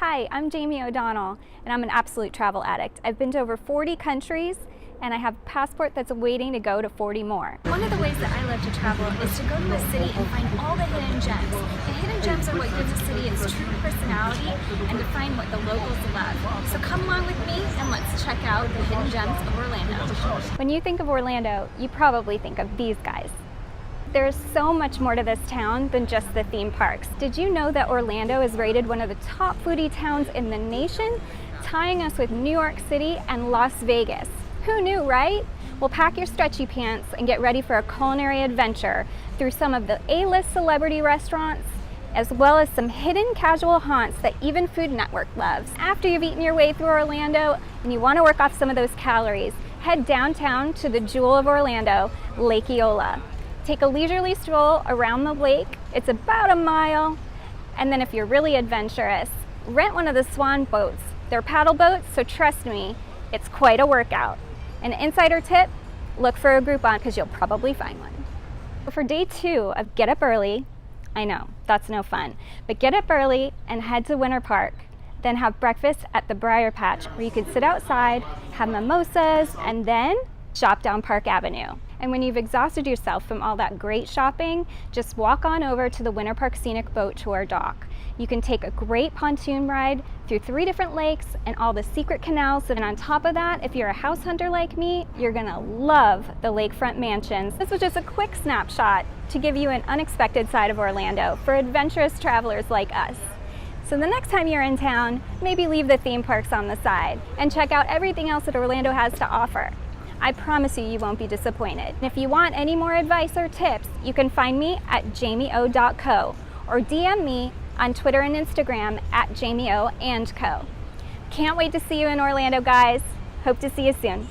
Hi, I'm Jamie O'Donnell, and I'm an absolute travel addict. I've been to over 40 countries, and I have a passport that's waiting to go to 40 more. One of the ways that I love to travel is to go to a city and find all the hidden gems. The hidden gems are what gives a city its true personality and define what the locals love. So come along with me and let's check out the hidden gems of Orlando. When you think of Orlando, you probably think of these guys. There's so much more to this town than just the theme parks. Did you know that Orlando is rated one of the top foodie towns in the nation, tying us with New York City and Las Vegas? Who knew, right? Well, pack your stretchy pants and get ready for a culinary adventure through some of the A-list celebrity restaurants, as well as some hidden casual haunts that even Food Network loves. After you've eaten your way through Orlando and you want to work off some of those calories, head downtown to the jewel of Orlando, Lake Eola. Take a leisurely stroll around the lake. It's about a mile. And then if you're really adventurous, rent one of the Swan boats. They're paddle boats, so trust me, it's quite a workout. An insider tip, look for a Groupon because you'll probably find one. For day 2 of Get Up Early, I know, that's no fun, but get up early and head to Winter Park. Then have breakfast at the Briar Patch where you can sit outside, have mimosas, and then shop down Park Avenue. And when you've exhausted yourself from all that great shopping, just walk on over to the Winter Park Scenic Boat Tour dock. You can take a great pontoon ride through 3 different lakes and all the secret canals. And on top of that, if you're a house hunter like me, you're gonna love the lakefront mansions. This was just a quick snapshot to give you an unexpected side of Orlando for adventurous travelers like us. So the next time you're in town, maybe leave the theme parks on the side and check out everything else that Orlando has to offer. I promise you, you won't be disappointed. And if you want any more advice or tips, you can find me at jamieo.co or DM me on Twitter and Instagram at jamieo&co. Can't wait to see you in Orlando, guys. Hope to see you soon.